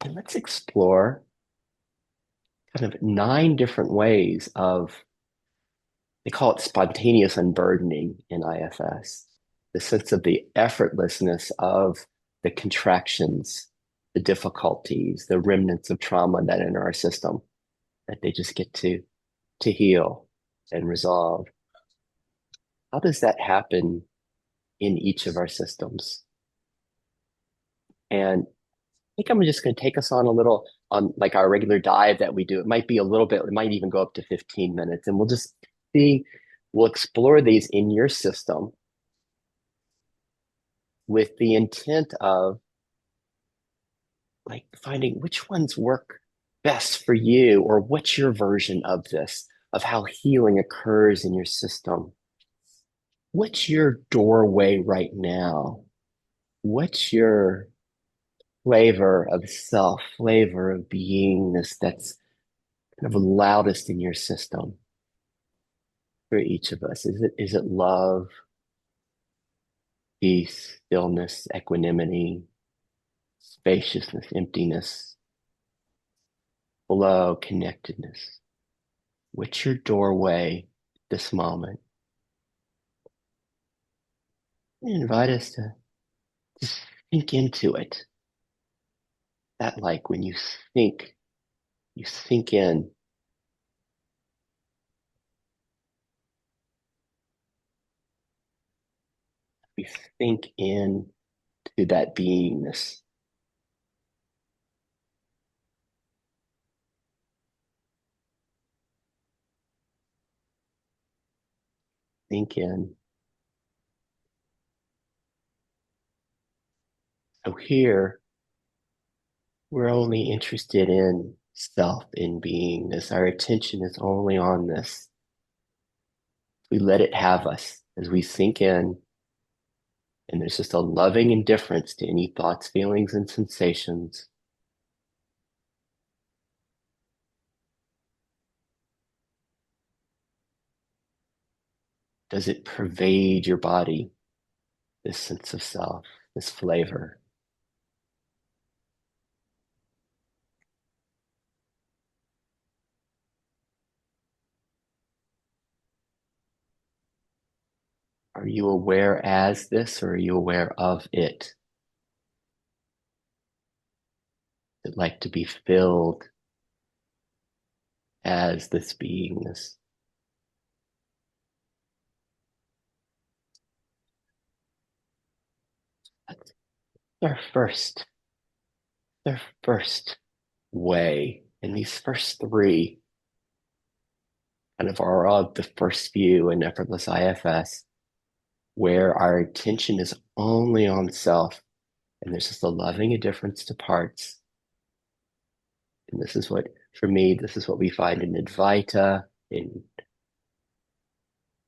And let's explore kind of 9 different ways of, they call it spontaneous unburdening in IFS, the sense of the effortlessness of the contractions, the difficulties, the remnants of trauma that enter our system, that they just get to heal and resolve. How does that happen in each of our systems? And I think I'm just going to take us on a little on like our regular dive that we do. It might be a little bit, it might even go up to 15 minutes, and we'll just see, we'll explore these in your system with the intent of like finding which ones work best for you, or what's your version of this, of how healing occurs in your system. What's your doorway right now? What's your flavor of self, flavor of beingness that's kind of loudest in your system for each of us? Is it love, peace, stillness, equanimity, spaciousness, emptiness, flow, connectedness? What's your doorway at this moment? I invite us to just sink into it. That like when you sink in. We sink in to that beingness. Sink in. So here, we're only interested in self, in beingness. Our attention is only on this. We let it have us as we sink in, and there's just a loving indifference to any thoughts, feelings, and sensations. Does it pervade your body, this sense of self, this flavor? Are you aware as this, or are you aware of it? Is it like to be filled as this beingness? That's their first way. And these first three kind of are of the first few in Effortless IFS, where our attention is only on self, and there's just a loving indifference to parts. And this is what, for me, this is what we find in Advaita, in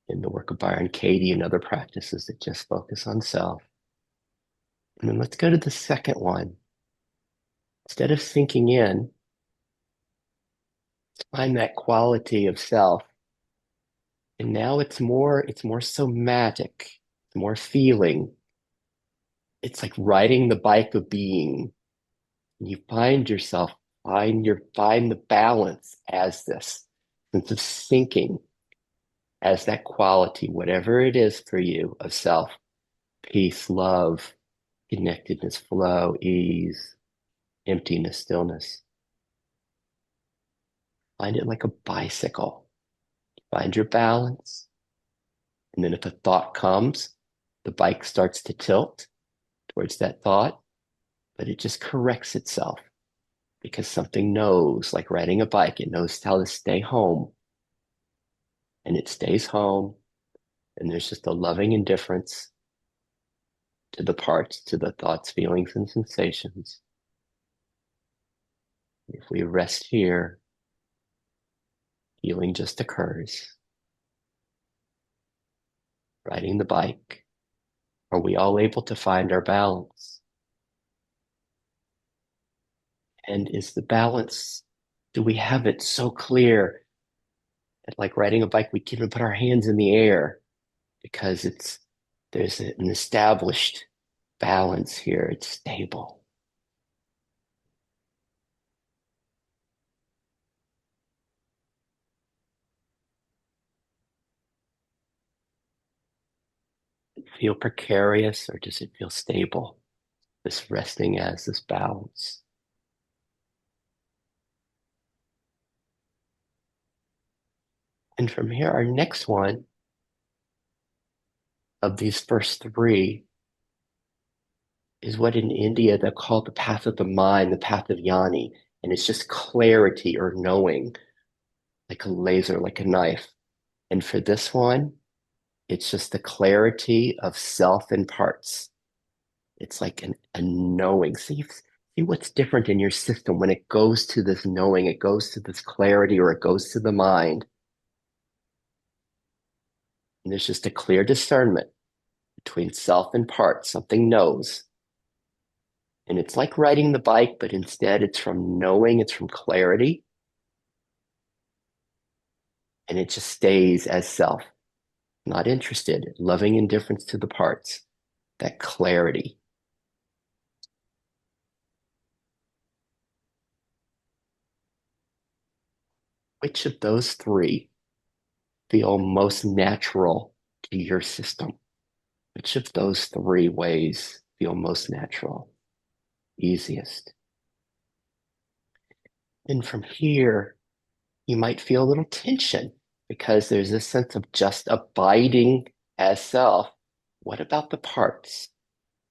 the work of Byron Katie and other practices that just focus on self. And then let's go to the second one. Instead of sinking in, find that quality of self. And now it's more somatic, it's more feeling. It's like riding the bike of being. You find yourself, find the balance as this sense of sinking, as that quality, whatever it is for you, of self, peace, love, connectedness, flow, ease, emptiness, stillness. Find it like a bicycle. Find your balance. And then if a thought comes, the bike starts to tilt towards that thought, but it just corrects itself because something knows, like riding a bike, it knows how to stay home. And it stays home, and there's just a loving indifference to the parts, to the thoughts, feelings, and sensations. If we rest here, healing just occurs. Riding the bike, are we all able to find our balance? And is the balance, do we have it so clear that like riding a bike, we can even put our hands in the air because there's an established balance here. It's stable. Feel precarious or does it feel stable? This resting as this balance. And from here, our next one of these first three is what in India they call the path of the mind, the path of yani. And it's just clarity or knowing, like a laser, like a knife. And for this one, it's just the clarity of self in parts. It's like a knowing. See what's different in your system when it goes to this knowing, it goes to this clarity, or it goes to the mind. And there's just a clear discernment between self and parts. Something knows. And it's like riding the bike, but instead it's from knowing, it's from clarity, and it just stays as self, not interested, loving indifference to the parts, that clarity. Which of those three feel most natural to your system? Which of those three ways feel most natural, easiest? And from here, you might feel a little tension because there's this sense of just abiding as self. What about the parts?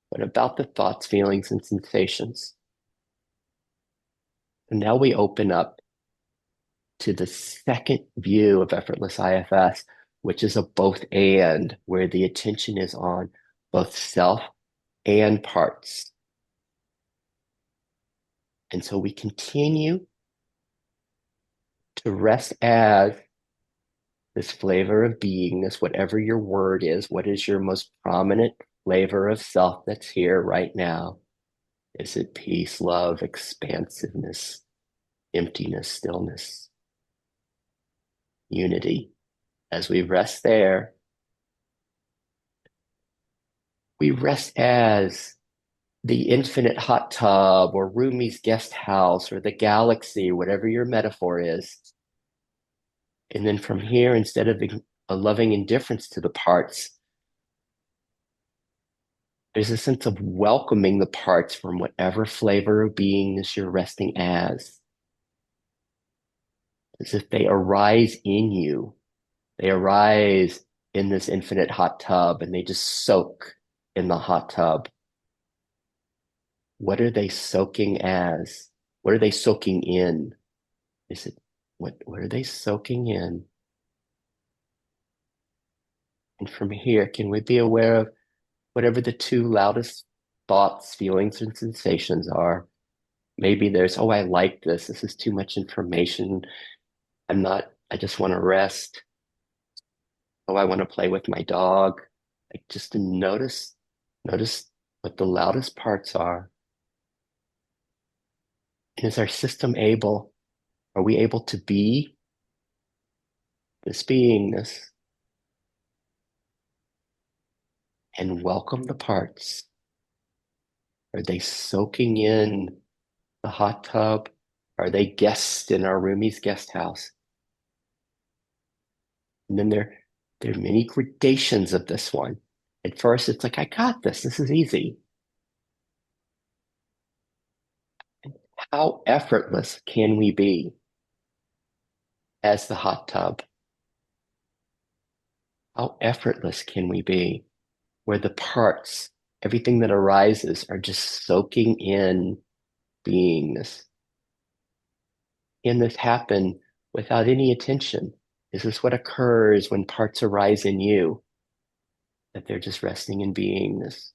What about the thoughts, feelings, and sensations? And now we open up to the second view of effortless IFS, which is a both and, where the attention is on both self and parts. And so we continue to rest as this flavor of beingness, whatever your word is. What is your most prominent flavor of self that's here right now? Is it peace, love, expansiveness, emptiness, stillness, unity? As we rest there, we rest as the infinite hot tub or Rumi's guest house or the galaxy, whatever your metaphor is. And then from here, instead of a loving indifference to the parts, there's a sense of welcoming the parts from whatever flavor of beingness you're resting as if they arise in you. They arise in this infinite hot tub and they just soak in the hot tub. What are they soaking as? What are they soaking in? Is it what are they soaking in? And from here, can we be aware of whatever the two loudest thoughts, feelings, and sensations are? Maybe there's, oh, I like this. This is too much information. I just want to rest. Oh, I want to play with my dog. Like just to notice what the loudest parts are. And is our system able, are we able to be this beingness and welcome the parts? Are they soaking in the hot tub? Are they guests in our roomie's guest house? And then there are many gradations of this one. At first, it's like, I got this. This is easy. How effortless can we be as the hot tub? How effortless can we be where the parts, everything that arises, are just soaking in beingness? Can this happen without any attention? Is this what occurs when parts arise in you? That they're just resting in beingness?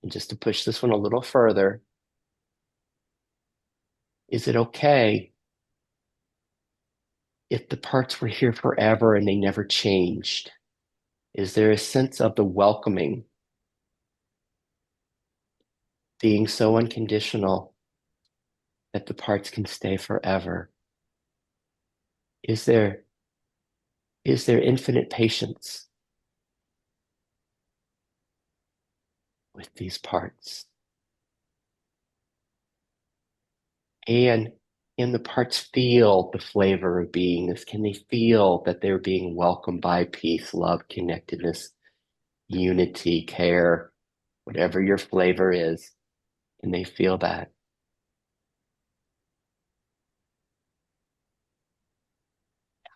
And just to push this one a little further, is it okay if the parts were here forever and they never changed? Is there a sense of the welcoming, being so unconditional that the parts can stay forever? Is there infinite patience with these parts? And can the parts feel the flavor of beingness? Can they feel that they're being welcomed by peace, love, connectedness, unity, care, whatever your flavor is, and they feel that.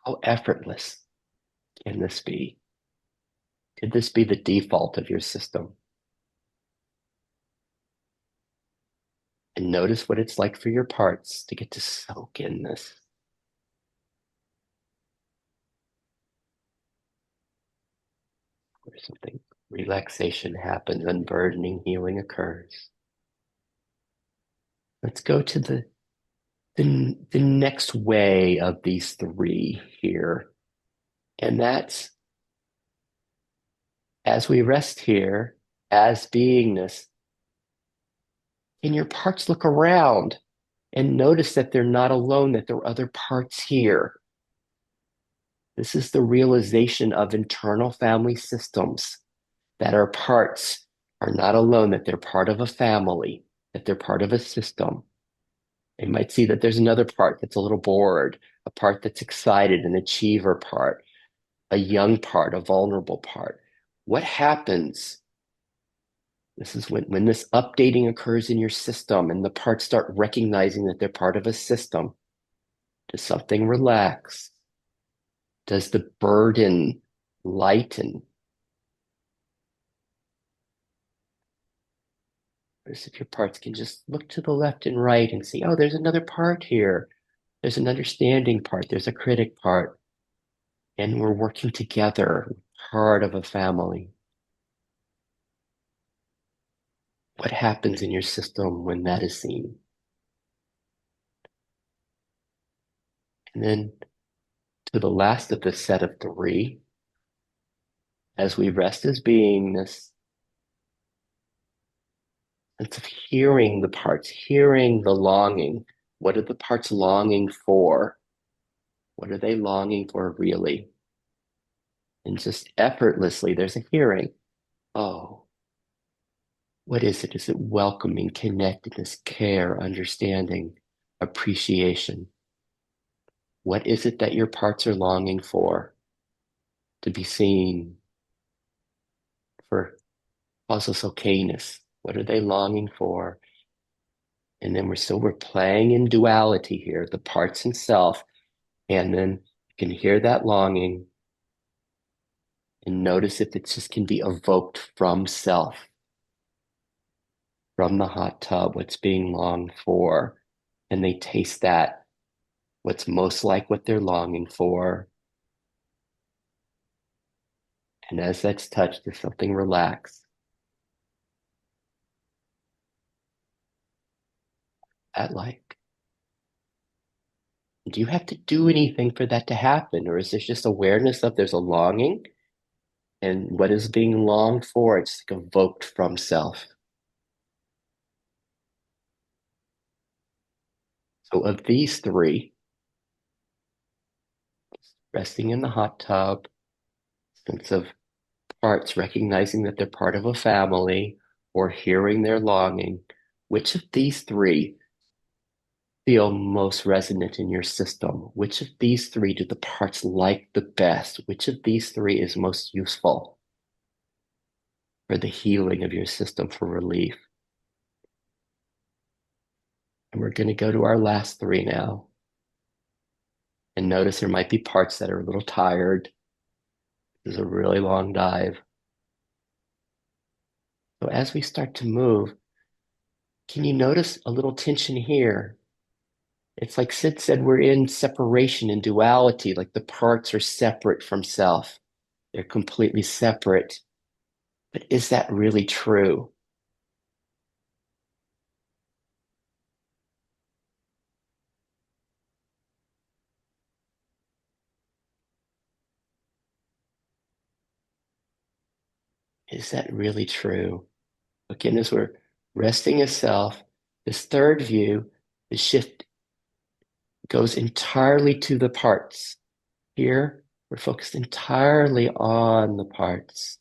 How effortless can this be? Could this be the default of your system? And notice what it's like for your parts to get to soak in this. Where something relaxation happens, unburdening, healing occurs. Let's go to the next way of these three here. And that's as we rest here as beingness, can your parts look around and notice that they're not alone, that there are other parts here? This is the realization of internal family systems, that our parts are not alone, that they're part of a family, that they're part of a system. They might see that there's another part that's a little bored, a part that's excited, an achiever part, a young part, a vulnerable part. What happens? This is when this updating occurs in your system and the parts start recognizing that they're part of a system. Does something relax? Does the burden lighten? As if your parts can just look to the left and right and see, oh, there's another part here. There's an understanding part. There's a critic part. And we're working together, part of a family. What happens in your system when that is seen? And then to the last of this set of three, as we rest as beingness, sense of hearing the parts, hearing the longing. What are the parts longing for? What are they longing for really? And just effortlessly, there's a hearing. Oh, what is it? Is it welcoming, connectedness, care, understanding, appreciation? What is it that your parts are longing for? To be seen, for causeless okayness. What are they longing for? And then we're playing in duality here, the parts and self. And then you can hear that longing and notice if it just can be evoked from self, from the hot tub, what's being longed for. And they taste that, what's most like what they're longing for. And as that's touched, there's something relaxed. That like. Do you have to do anything for that to happen? Or is this just awareness of there's a longing and what is being longed for? It's like evoked from self. So of these three, resting in the hot tub, sense of parts recognizing that they're part of a family or hearing their longing, which of these three feel most resonant in your system? Which of these three do the parts like the best? Which of these three is most useful for the healing of your system, for relief? And we're going to go to our last three now. And notice there might be parts that are a little tired. This is a really long dive. So as we start to move, can you notice a little tension here? It's like Sid said, we're in separation and duality, like the parts are separate from self. They're completely separate. But is that really true? Is that really true? Again, as we're resting as self, this third view, the shift goes entirely to the parts. Here, we're focused entirely on the parts.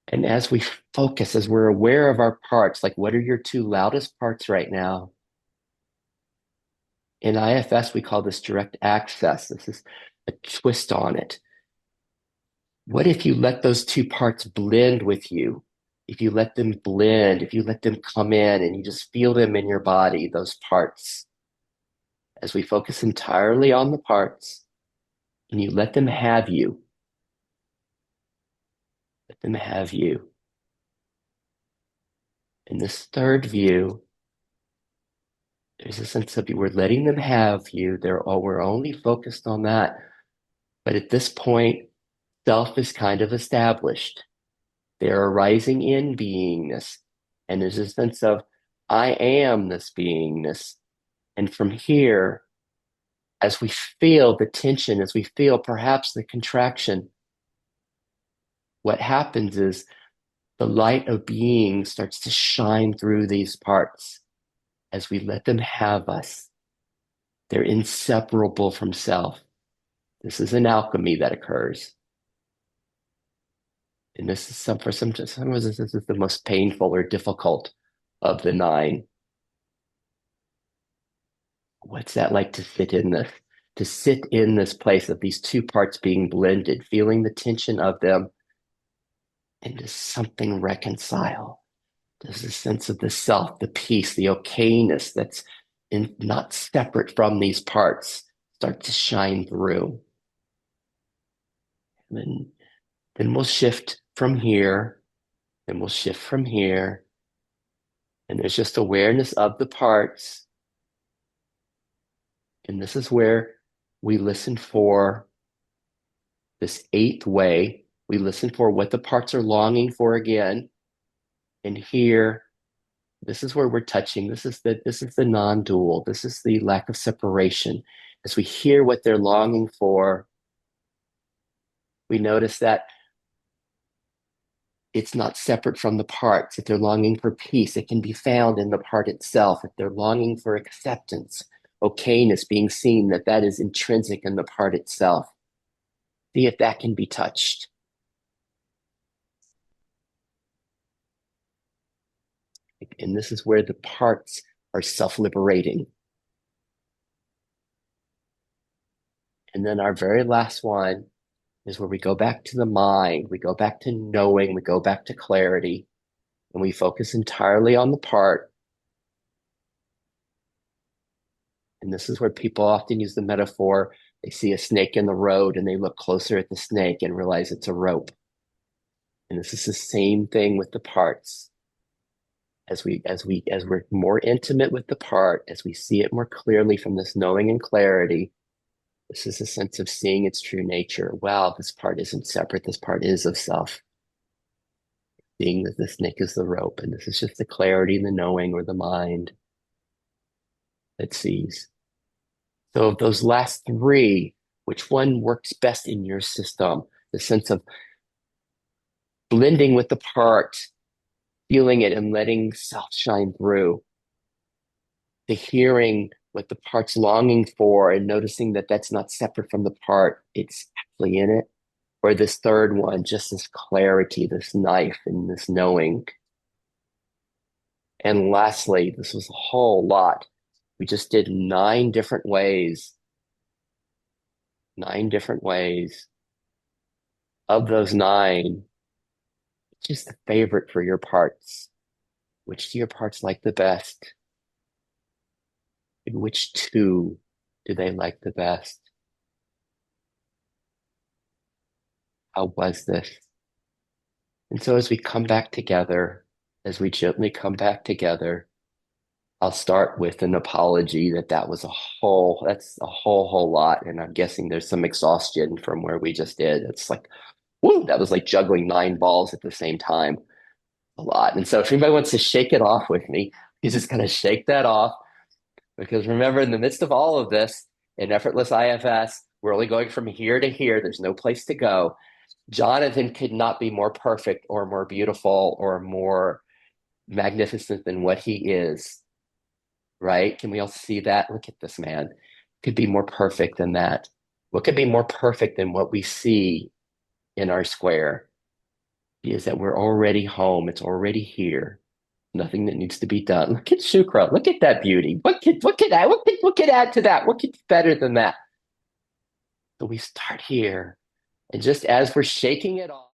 And as we focus, as we're aware of our parts, like what are your two loudest parts right now? In IFS, we call this direct access. This is a twist on it. What if you let those two parts blend with you? If you let them blend, if you let them come in and you just feel them in your body, those parts, as we focus entirely on the parts and you let them have you. In this third view, there's a sense of we're letting them have you. We're only focused on that. But at this point, self is kind of established. They're arising in beingness. And there's a sense of, I am this beingness. And from here, as we feel the tension, as we feel perhaps the contraction, what happens is the light of being starts to shine through these parts as we let them have us. They're inseparable from self. This is an alchemy that occurs. And this is for some of us, this is the most painful or difficult of the nine. What's that like to sit in this? To sit in this place of these two parts being blended, feeling the tension of them, and does something reconcile? Does the sense of the self, the peace, the okayness that's not separate from these parts start to shine through? And then we'll shift from here, and we'll shift from here, and there's just awareness of the parts. And this is where we listen for this eighth way. We listen for what the parts are longing for again. And here, this is where we're touching. This is the non-dual. This is the lack of separation. As we hear what they're longing for, we notice that it's not separate from the parts. If they're longing for peace, it can be found in the part itself. If they're longing for acceptance, okayness, being seen, that is intrinsic in the part itself. See if that can be touched. And this is where the parts are self-liberating. And then our very last one is where we go back to the mind, we go back to knowing, we go back to clarity, and we focus entirely on the part. And this is where people often use the metaphor. They see a snake in the road and they look closer at the snake and realize it's a rope. And this is the same thing with the parts. As we're more intimate with the part, as we see it more clearly from this knowing and clarity, this is a sense of seeing its true nature. Wow, this part isn't separate. This part is of self. Seeing that the snake is the rope, and this is just the clarity and the knowing or the mind that sees. So of those last three, which one works best in your system? The sense of blending with the part, feeling it and letting self shine through. The hearing what the part's longing for and noticing that that's not separate from the part, it's actually in it. Or this third one, just this clarity, this knife and this knowing. And lastly, this was a whole lot. We just did 9 different ways. 9 different ways. Of those 9, which is the favorite for your parts? Which do your parts like the best? And which 2 do they like the best? How was this? And so as we come back together, as we gently come back together, I'll start with an apology that's a whole lot. And I'm guessing there's some exhaustion from where we just did. It's like, woo, that was like juggling 9 balls at the same time. A lot. And so if anybody wants to shake it off with me, you just kind of shake that off. Because remember, in the midst of all of this, in Effortless IFS, we're only going from here to here. There's no place to go. Jonathan could not be more perfect or more beautiful or more magnificent than what he is, right? Can we all see that? Look at this man. Could be more perfect than that. What could be more perfect than what we see in our square? Is that we're already home. It's already here. Nothing that needs to be done. Look at Shukra. Look at that beauty. What could add to that? What could be better than that? So we start here. And just as we're shaking it off,